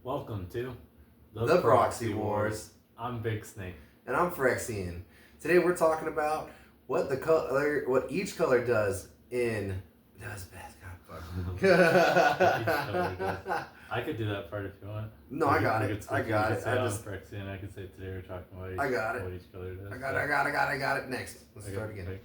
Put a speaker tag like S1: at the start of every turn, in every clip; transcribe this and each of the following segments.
S1: Welcome to
S2: The Proxy Wars.
S1: I'm Big Snake.
S2: And I'm Phyrexian. Today we're talking about what each color does best.
S1: Each color does. I could do that part if you want.
S2: No, I got it. I got it.
S1: I'm Phyrexian. I could say today we're talking about
S2: I got it.
S1: what each color does.
S2: I got it. Next. Let's start again.
S1: Okay.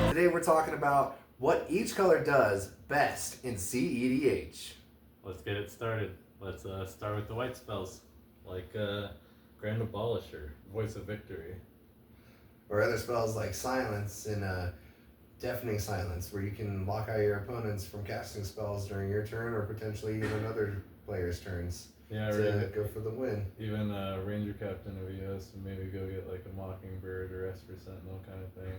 S2: Today we're talking about what each color does best in CEDH.
S1: Let's get it started. Let's start with the white spells, like Grand Abolisher, Voice of Victory.
S2: Or other spells like Silence and Deafening Silence, where you can lock out your opponents from casting spells during your turn or potentially even other players' turns to go for the win.
S1: Even Ranger Captain of EOS, and maybe go get like a Mockingbird or Esper Sentinel kind of thing.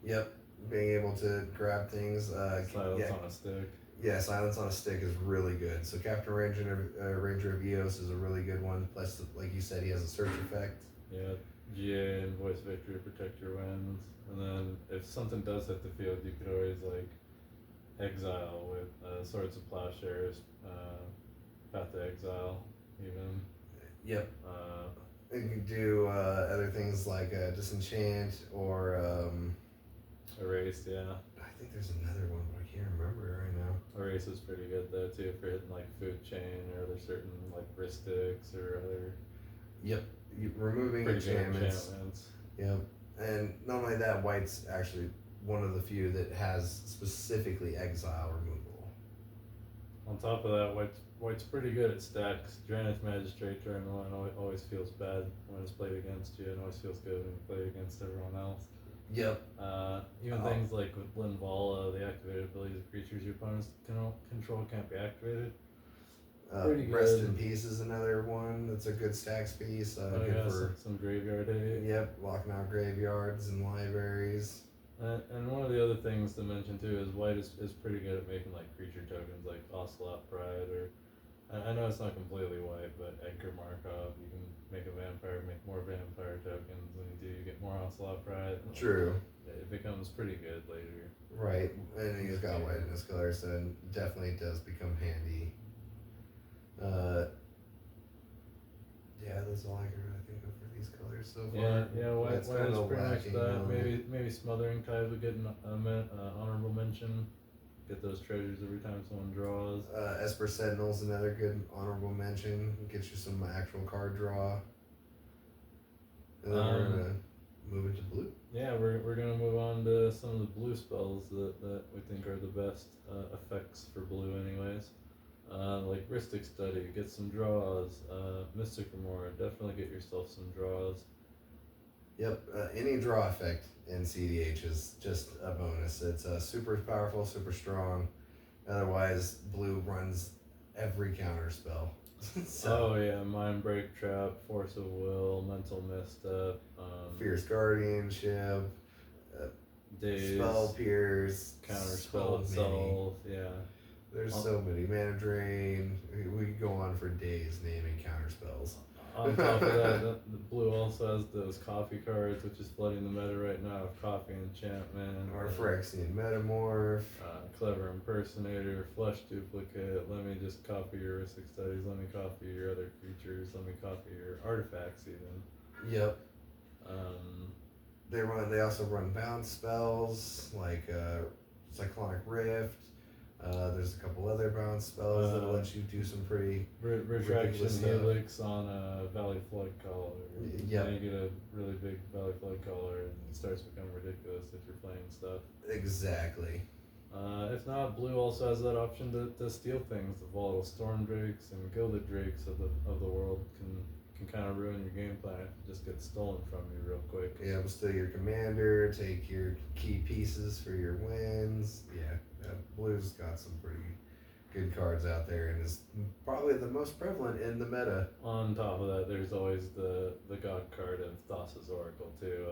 S2: Yep, being able to grab things.
S1: Silence on a stick.
S2: Yeah, Silence on a stick is really good. So Captain Ranger of EOS is a really good one. Plus, like you said, he has a search effect.
S1: Yeah, GA and Voice Victory protect your wins. And then if something does hit the field, you could always like exile with Swords of Plowshares, Path to Exile, even.
S2: Yep. You can do other things like Disenchant or
S1: Erase, yeah.
S2: I think there's another one, but I can't remember it right now.
S1: Erase is pretty good though too for hitting like Food Chain or other certain like wristics or other.
S2: Yep. Removing enchantments. Yep. And not only that, white's actually one of the few that has specifically exile removal.
S1: On top of that, white's pretty good at stacks. Draenith Magistrate turn one always feels bad when it's played against you, and always feels good when you play against everyone else.
S2: Yep.
S1: Even things like with Linvala, the activated abilities of creatures your opponents control can't be activated. Pretty good.
S2: Rest in Peace is another one that's a good stacks piece. Good for
S1: some graveyard hate.
S2: Yep, locking out graveyards and libraries.
S1: And one of the other things to mention too is white is pretty good at making like creature tokens like Ocelot Pride, or I know it's not completely white, but Edgar Markov, you can make a vampire, make more vampire tokens. When you do, you get more Ocelot Pride.
S2: True.
S1: It becomes pretty good later.
S2: Right, and he's got white in his color, so it definitely does become handy. Yeah, that's all I can really think of for these colors so far.
S1: Yeah, white is pretty much that.
S2: Really.
S1: Maybe Smothering Tide would get an honorable mention. Get those treasures every time someone draws.
S2: Esper Sentinel's another good honorable mention. Gets you some actual card draw. And then we're gonna move into blue.
S1: Yeah, we're gonna move on to some of the blue spells that we think are the best effects for blue, anyways. Like Rhystic Study, get some draws. Mystic Remora, definitely get yourself some draws.
S2: Yep, any draw effect in CDH is just a bonus. It's super powerful, super strong. Otherwise, blue runs every counter spell.
S1: Oh yeah, Mind Break Trap, Force of Will, Mental Misstep,
S2: Fierce Guardianship,
S1: Daze,
S2: Spell Pierce,
S1: Counter Spell itself, yeah.
S2: There's so many. Mana Drain. We could go on for days naming counter spells.
S1: On top of that, the blue also has those coffee cards, which is flooding the meta right now. Coffee Enchantment.
S2: Or Phyrexian Metamorph.
S1: Clever Impersonator, Flesh Duplicate. Let me just copy your Rhystic Studies. Let me copy your other creatures. Let me copy your artifacts even.
S2: Yep. They also run bounce spells like Cyclonic Rift. There's a couple other bounce spells that'll let you do some pretty
S1: Retraction Helix on a Valley Flood Collar.
S2: Yep.
S1: Then you get a really big Valley Flood Collar, and it starts to become ridiculous if you're playing stuff.
S2: Exactly.
S1: If not, blue also has that option to steal things. The Volatile Storm Drakes and Gilded Drakes of the world can kind of ruin your game plan if it just gets stolen from you real quick.
S2: Yeah, but steal your commander, take your key pieces for your wins. Yeah, blue's got some pretty good cards out there and is probably the most prevalent in the meta.
S1: On top of that, there's always the god card of Thassa's Oracle too.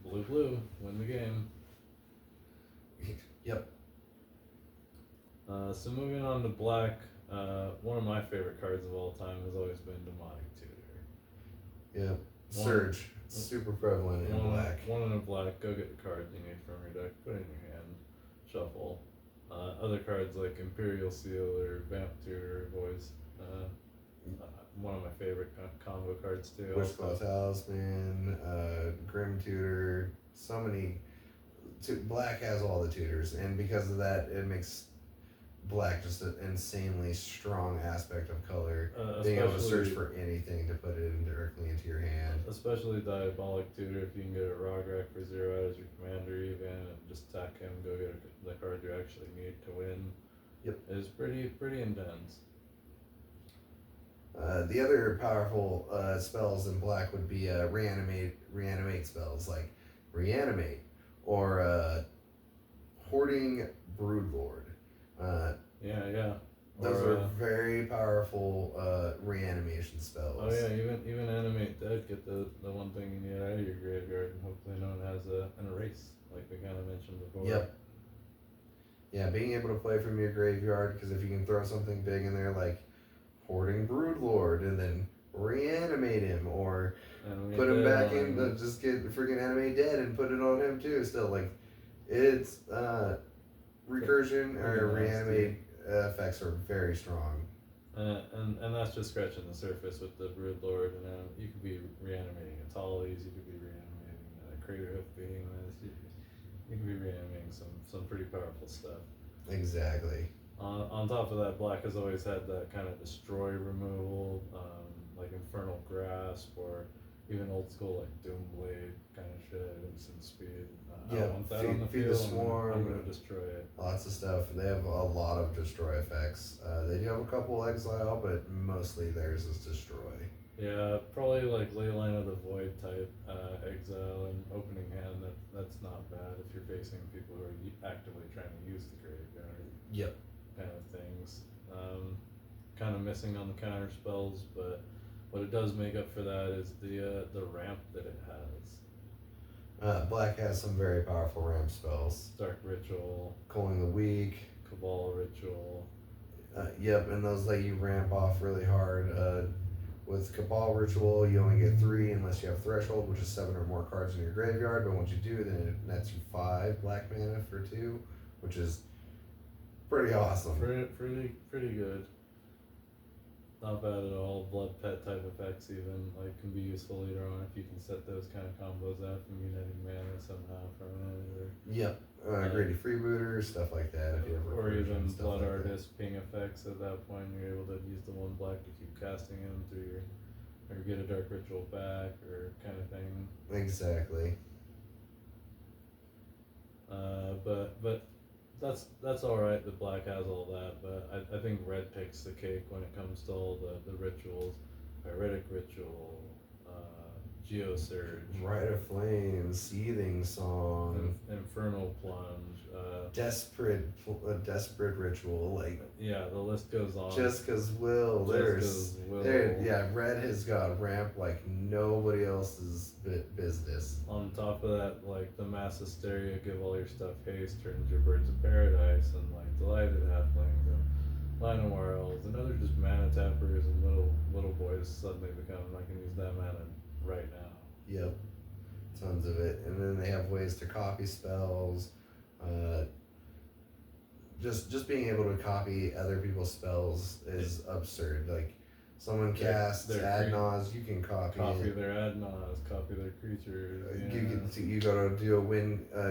S1: Blue, win the game.
S2: Yep.
S1: So moving on to black, one of my favorite cards of all time has always been Demonic Tutor.
S2: Yep. Surge. Super prevalent in black.
S1: One in a black, go get the cards you need from your deck, put it in your hand, shuffle. Other cards like Imperial Seal or Vamp Tutor have always one of my favorite combo cards too.
S2: Wishclaw Talisman, Grim Tutor, so many. Black has all the tutors, and because of that, it makes black just an insanely strong aspect of color. Being able to search for anything to put it in directly into your hand.
S1: Especially Diabolic Tutor, if you can get a Rograk for 0 as your commander even, and just attack him, go get the card you actually need to win.
S2: Yep.
S1: Is pretty intense.
S2: The other powerful spells in black would be reanimate spells like Reanimate or Hoarding Broodlord.
S1: Yeah.
S2: Those are very powerful reanimation spells.
S1: Oh yeah, even Animate Dead, get the one thing you need out of your graveyard, and hopefully no one has an erase, like we kind of mentioned before.
S2: Yep. Yeah, being able to play from your graveyard, because if you can throw something big in there like Hoarding Broodlord and then reanimate him, or put him back in, just get freaking Animate Dead and put it on him too. Still, like, it's recursion or reanimate effects are very strong.
S1: And that's just scratching the surface with the Broodlord. And you could be reanimating a Tallies, you could be reanimating a Craterhoof Behemoth, you could be reanimating some pretty powerful stuff.
S2: Exactly.
S1: On top of that, black has always had that kind of destroy removal, like Infernal Grasp, or even old school like Doomblade kind of shit, instant speed. I want that on the
S2: feed
S1: field.
S2: the swarm.
S1: I'm gonna destroy it.
S2: Lots of stuff. They have a lot of destroy effects. They do have a couple exile, but mostly theirs is destroy.
S1: Yeah, probably like Leyline of the Void type exile and opening hand. That's not bad if you're facing people who are actively trying to use the graveyard.
S2: Yep.
S1: Kind of things. Kind of missing on the counter spells, but what it does make up for that is the ramp that it has.
S2: Black has some very powerful ramp spells.
S1: Dark Ritual,
S2: Culling the Weak,
S1: Cabal Ritual.
S2: Yep, and those let you ramp off really hard. With Cabal Ritual, you only get 3 unless you have Threshold, which is 7 or more cards in your graveyard. But once you do, then it nets you 5 black mana for 2, which is pretty awesome.
S1: Pretty good. Not bad at all. Blood Pet type effects even can be useful later on if you can set those kind of combos out from you netting mana somehow from it.
S2: Yep. Greedy Freebooter, stuff like that. If you ever
S1: or even Blood Artist ping effects at that point, you're able to use the one black to keep casting them through your, or get a Dark Ritual back, or kind of thing.
S2: Exactly.
S1: But that's all right that black has all that, but I think red takes the cake when it comes to all the rituals. Pyretic Ritual, Geosurge,
S2: Rite of Flame, Seething Song,
S1: Infernal Plunge,
S2: Desperate Ritual,
S1: yeah, the list goes on.
S2: Just cause Will, yeah, red has got ramp like nobody else's business.
S1: On top of that, the Mass Hysteria, give all your stuff haste, turns your Birds of Paradise, and Delighted Halflings, and Llanowar Elves, and other just mana tappers and little boys suddenly become, I can use that mana right now.
S2: Yep, tons of it. And then they have ways to copy spells. Just being able to copy other people's spells is absurd. Someone casts Ad Naus, you can copy it.
S1: Their Ad Naus, copy their creatures.
S2: You go to do a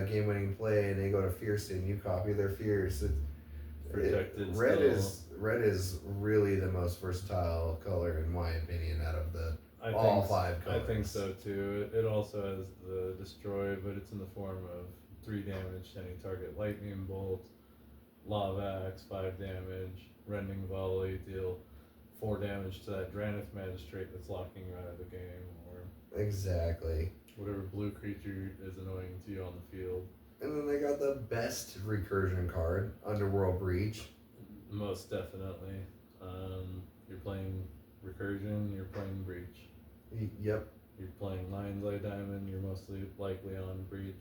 S2: game-winning play, and they go to Fierce, and you copy their Fierce. Red is really the most versatile color, in my opinion, out of all 5 colors.
S1: I think so too. It also has the Destroy, but it's in the form of 3 damage to any target lightning bolt, Lava Axe 5 damage, Rending Volley, deal 4 damage to that Dranith Magistrate that's locking you out of the game, or
S2: exactly
S1: whatever blue creature is annoying to you on the field.
S2: And then they got the best recursion card, Underworld Breach.
S1: Most definitely. You're playing recursion, you're playing breach.
S2: Yep.
S1: You're playing Lion's Eye Diamond, you're mostly likely on breach.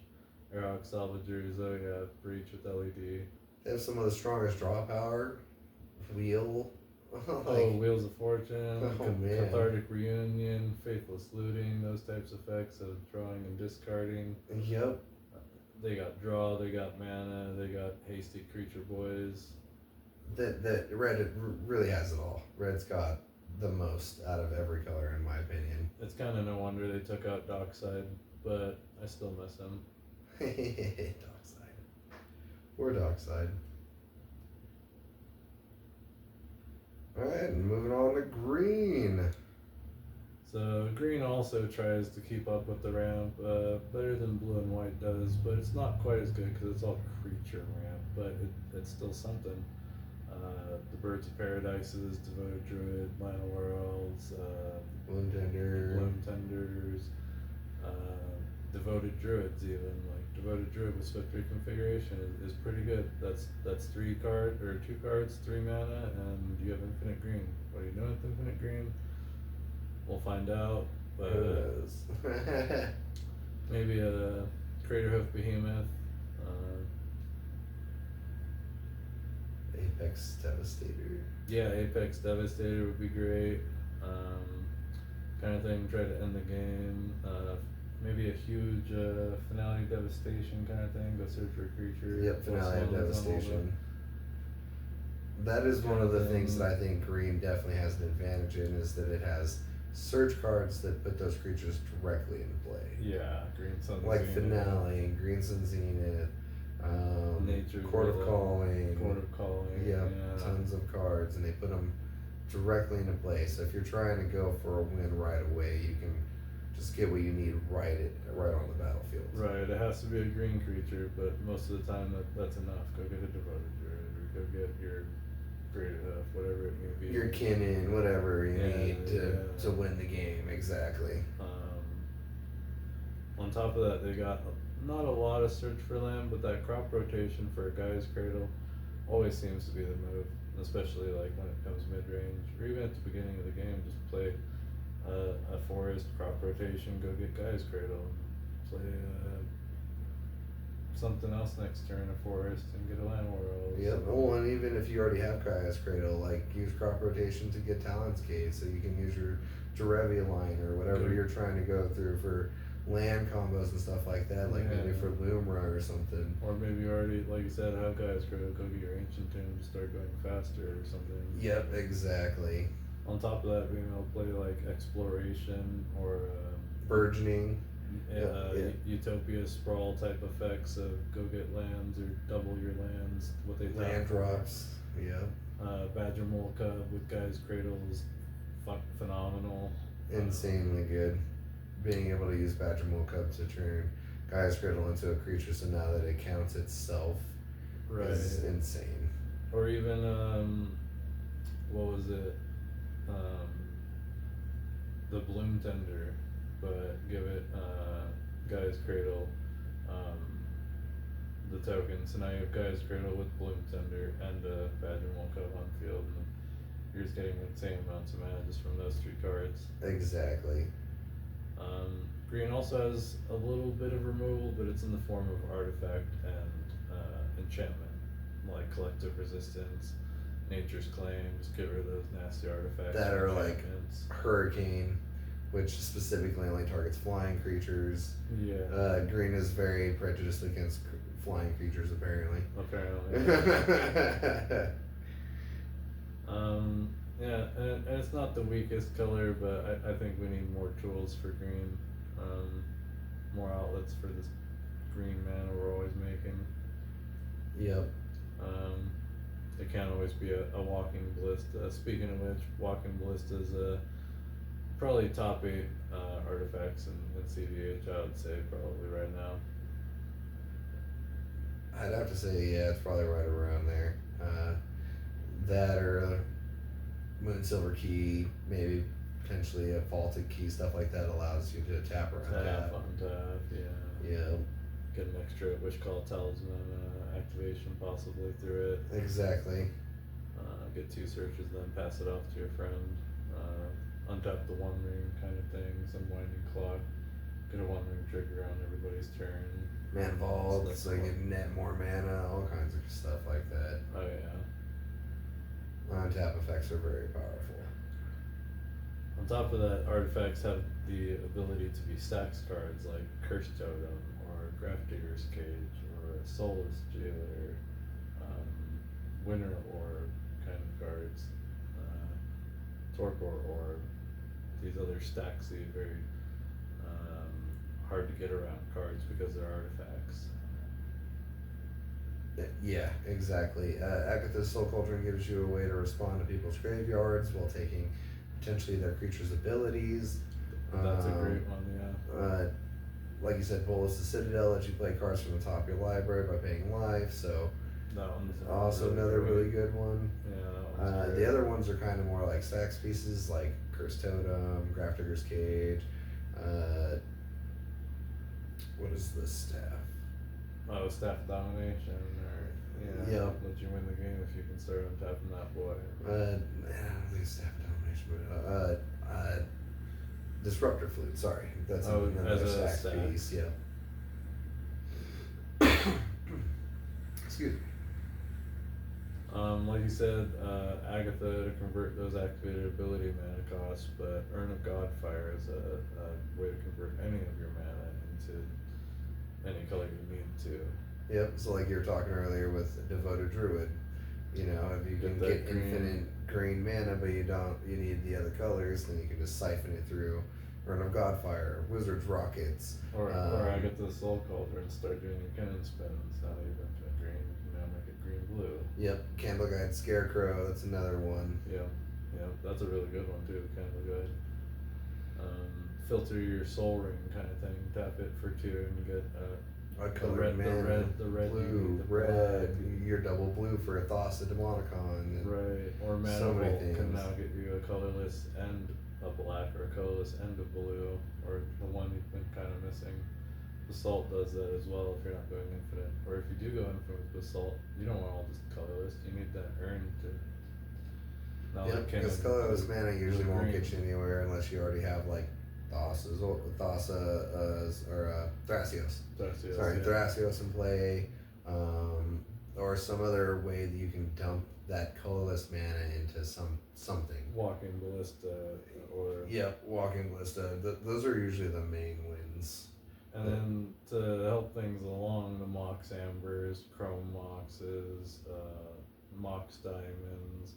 S1: Airhawk Salvagers, oh yeah, breach with LED.
S2: They have some of the strongest draw power. Wheel.
S1: Wheels of Fortune,
S2: man.
S1: Cathartic Reunion, Faithless Looting, those types of effects of drawing and discarding.
S2: Yep.
S1: They got draw, they got mana, they got hasty creature boys.
S2: That red really has it all. Red's got the most out of every color, in my opinion.
S1: It's kind of no wonder they took out Dockside, but I still miss him.
S2: Dockside. Poor Dockside. Alright, moving on to green.
S1: So green also tries to keep up with the ramp, better than blue and white does, but it's not quite as good because it's all creature ramp, but it's still something. The Birds of Paradises, Devoted Druid, Lana Worlds,
S2: Bloom
S1: Tenders, Devoted Druids even. Like Devoted Druid with Swift Reconfiguration is pretty good. That's 2 cards, 3 mana, and you have infinite green. What are you doing with infinite green? We'll find out. But maybe a Craterhoof Behemoth.
S2: Apex Devastator.
S1: Yeah, Apex Devastator would be great. Kind of thing, try to end the game. Maybe a huge Finale Devastation kind of thing. Go search for a creature.
S2: Yep, Finale of Devastation. That is one of the things that I think green definitely has an advantage in, is that it has search cards that put those creatures directly into play.
S1: Yeah, Green Sun
S2: like
S1: Zenith.
S2: Finale, Green Sun Zenith,
S1: Nature's
S2: Court of
S1: Will,
S2: Calling.
S1: Court of Calling.
S2: Yep,
S1: Yeah.
S2: tons of cards, and they put them directly into play. So if you're trying to go for a win right away, you can just get what you need right on the battlefield.
S1: Right, it has to be a green creature, but most of the time that's enough. Go get a Devoted Druid, or go get your Craterhoof, whatever it may be.
S2: Your Kinnan, whatever you need to win the game, exactly.
S1: On top of that, they got not a lot of search for land, but that crop rotation for a Guy's Cradle always seems to be the move, especially like when it comes mid-range, or even at the beginning of the game. Just play a forest, crop rotation, go get Guy's Cradle, play something else next turn, a forest, and get a land world.
S2: Yep. Oh, and even if you already have Gaia's Cradle, like use crop rotation to get Talon's Gate, so you can use your Jarevia line or whatever you're trying to go through for land combos and stuff like that, like maybe for Loomra or something.
S1: Or maybe you already, like you said, have Gaia's Cradle, go get your Ancient Tomb to start going faster or something.
S2: Yep, exactly.
S1: On top of that, being able to play like Exploration or
S2: Burgeoning.
S1: Utopia Sprawl type effects of go get lands or double your lands, what they
S2: land drops. Yeah.
S1: Badger Mole Cub with Guy's Cradle is phenomenal.
S2: Insanely good. Being able to use Badger Mole Cub to turn Gaia's Cradle into a creature, so now that it counts itself, is insane.
S1: Or even what was it? The Bloom Tender, but give it Guy's Cradle, the token. So now you have Guy's Cradle with Bloom Tender and Badger Mole Cub on field, and you're just getting insane amounts of mana just from those 3 cards.
S2: Exactly.
S1: Green also has a little bit of removal, but it's in the form of artifact and enchantment, like Collective Resistance, Nature's Claim. Just get rid of those nasty artifacts.
S2: That are like Hurricane, which specifically only targets flying creatures.
S1: Yeah.
S2: Green is very prejudiced against flying creatures, apparently.
S1: Yeah, and it's not the weakest color, but I think we need more tools for green. More outlets for this green mana we're always making.
S2: Yep.
S1: It can't always be a Walking Ballista. Speaking of which, Walking Ballista is probably top 8 artifacts in CVH, I would say, probably right now.
S2: I'd have to say, yeah, it's probably right around there. That or Moonsilver Key, maybe potentially a Vaulted Key, stuff like that allows you to tap around
S1: Tap on tap, yeah.
S2: Yeah.
S1: get an extra Wish Call Talisman activation possibly through it.
S2: Exactly.
S1: Get 2 searches, then pass it off to your friend. Untap the One Ring kind of thing, some Winding Clock. Get a One Ring trigger on everybody's turn.
S2: Man Vault, so you can net more mana, all kinds of stuff like that.
S1: Oh yeah.
S2: Untap effects are very powerful.
S1: On top of that, artifacts have the ability to be stacks cards like Curse Totem or Grafdigger's Cage or Soulless Jailer, Winter Orb kind of cards, Torpor Orb, these other stacksy, very hard to get around cards because they're artifacts.
S2: Yeah, exactly. Agatha's Soul Cauldron gives you a way to respond to people's graveyards while taking potentially their creature's abilities.
S1: That's a great one, yeah.
S2: Like you said, Bolus the Citadel lets you play cards from the top of your library by paying life, so
S1: that one's
S2: also
S1: really
S2: another
S1: great.
S2: really good one.
S1: Yeah, that one's great.
S2: The other ones are kind of more like stacks pieces, like Curse Totem, Grafdigger's Cage. What is the staff?
S1: Oh, Staff Domination, or
S2: Yeah.
S1: let you win the game if you can start untapping that boy.
S2: I don't think it's staff domination, but Disruptor Flute. Sorry, that's another
S1: as a
S2: stack
S1: stack.
S2: piece. Yeah. Excuse me.
S1: Like you said, Agatha to convert those activated ability mana costs, but Urn of Godfire is a way to convert any of your mana into any color you need to.
S2: Yep. So like you were talking earlier with Devoted Druid, if you can get infinite green mana, but you need the other colors, then you can just siphon it through Urn of Godfire, Wizard's Rockets.
S1: Or Agatha's Soul Cauldron and start doing your cannon spins. Now that you've infinite green, you can now make it green-blue.
S2: Yep. Candleguide Scarecrow, that's another one.
S1: Yeah, that's a really good one too, Candleguide. Filter your Soul Ring kind of thing, tap it for 2 and get
S2: A colored mana,
S1: the red,
S2: blue, red, your double blue for a Thassa Demonicon.
S1: Right, or Mana
S2: so many
S1: Vault can
S2: things.
S1: now get you a colorless and a black, or a colorless and a blue, or the one you've been kind of missing. Basalt does that as well if you're not going infinite, or if you do go infinite with Basalt, you don't want all this colorless, you need that urn to.
S2: Yeah, because colorless mana usually won't get you anywhere unless you already have like Thrasios Thrasios in play, or some other way that you can dump that colorless mana into something.
S1: Walking Ballista, or
S2: Walking Ballista. Those are usually the main wins.
S1: and then to help things along, the Mox Ambers, Chrome Moxes, Mox Diamonds,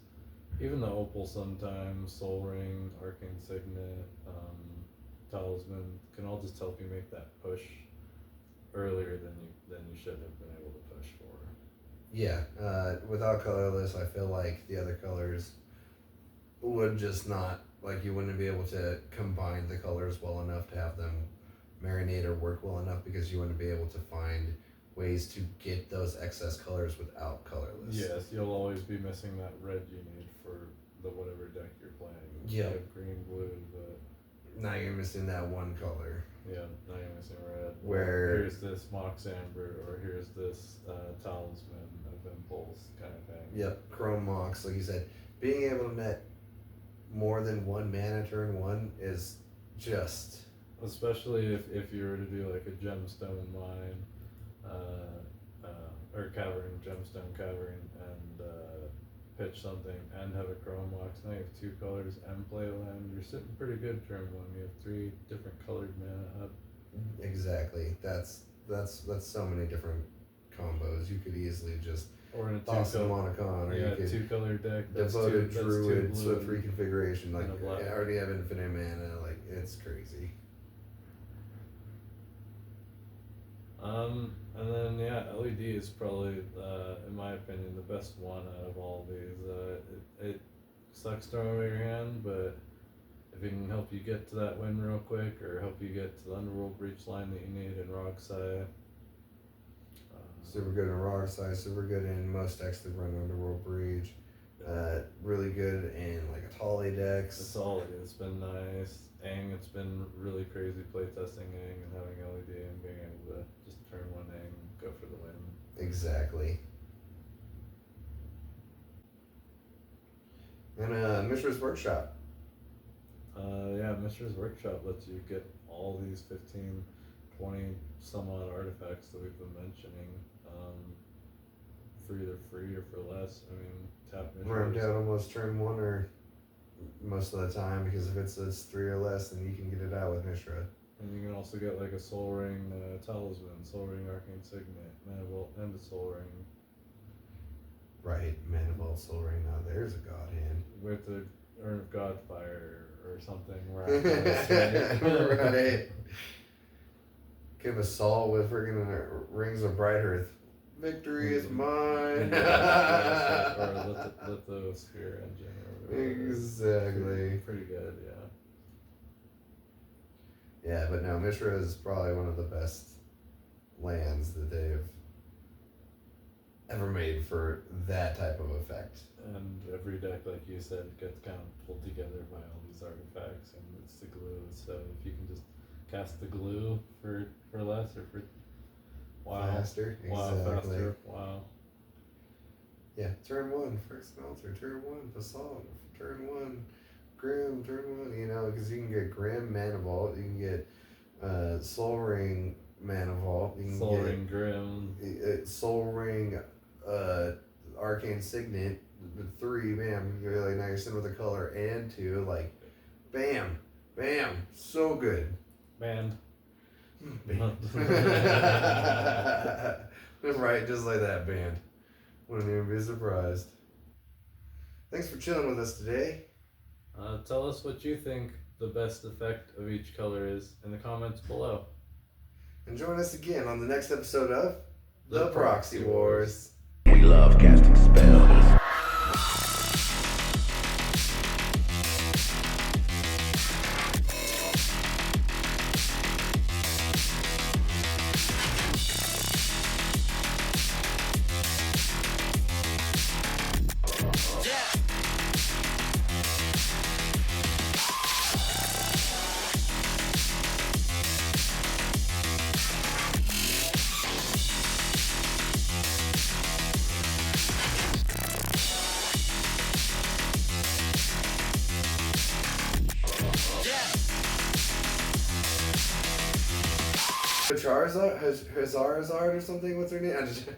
S1: even the Opal sometimes, Soul Ring, Arcane Signet, Talisman can all just help you make that push earlier than you should have been able to push for.
S2: Yeah, without colorless, I feel like the other colors would just not, like you wouldn't be able to combine the colors well enough to have them marinate or work well enough, because you wouldn't be able to find ways to get those excess colors without colorless.
S1: Yes, you'll always be missing that red you need for the whatever deck you're playing.
S2: Yeah.
S1: You have green, blue, but
S2: Now you're missing that one color.
S1: yeah, now you're missing red.
S2: Where-
S1: here's this Mox Amber, or here's this Talisman of Impulse kind of thing.
S2: Yep, Chrome Mox, like you said, being able to net more than one mana turn one is just.
S1: Especially if you were to do like a gemstone mine, or gemstone cavern, and pitch something and have a chrome box. Now you have 2 colors and play a land. You're sitting pretty good turn 1. You have 3 different colored mana up.
S2: Exactly. That's so many different combos. You could easily just
S1: Or in a
S2: toss them
S1: 2
S2: on a con, or you could
S1: 2 color deck.
S2: Devoted
S1: that's
S2: Druid,
S1: blue
S2: Swift
S1: and-
S2: Reconfiguration. Like,
S1: and a black.
S2: I already have infinite mana. Like, it's crazy.
S1: And then LED is probably, in my opinion, the best one out of all of these. It sucks throwing away your hand, but if it can help you get to that win real quick, or help you get to the Underworld Breach line that you need in Rocksai.
S2: Super good in Rocksai, super good in most decks that run Underworld Breach. Really good in like Atali decks.
S1: It's all. It's been nice. Aang, it's been really crazy playtesting Aang and having LED and being able to just turn one Aang and go for the win.
S2: Exactly. And Mishra's Workshop.
S1: Yeah, Mishra's Workshop lets you get all these 15, 20 some odd artifacts that we've been mentioning for either free or for less. I mean, tap
S2: Run
S1: Mishra's.
S2: down almost turn one or most of the time, because if it's 3 or less, then you can get it out with Mishra.
S1: And you can also get like a Soul Ring Talisman, Soul Ring Arcane Signet, Manifold, and a Soul Ring.
S2: Right, Manifold Soul Ring. Now there's a god hand.
S1: With the Urn of Godfire or something. Right.
S2: Right. Give Assault with friggin' Rings of Bright Earth. Victory is mine.
S1: Or Lithosphere Engine. Or whatever.
S2: Exactly.
S1: Pretty good, yeah.
S2: Yeah, but no, Mishra is probably one of the best lands that they've ever made for that type of effect.
S1: And every deck, like you said, gets kind of pulled together by all these artifacts, and it's the glue. So if you can just cast the glue for less or for
S2: Faster,
S1: wow,
S2: exactly.
S1: faster, wow.
S2: Yeah, turn 1, first Melter, turn 1, Basalt, turn 1, Grim, turn 1, you know, because you can get Grim Mana Vault, you can get Soul Ring Mana Vault, you can
S1: Soul
S2: get
S1: Ring Grim,
S2: Soul Ring Arcane Signet, the 3, bam, you're like, now you're sitting with a color and 2, like, bam, bam, so good.
S1: banned.
S2: Right, just like that, band. Wouldn't even be surprised. Thanks for chilling with us today.
S1: Tell us what you think the best effect of each color is in the comments below.
S2: And join us again on the next episode of The Proxy Wars.
S3: We love casting spells.
S2: Charizard or something? What's her name? I just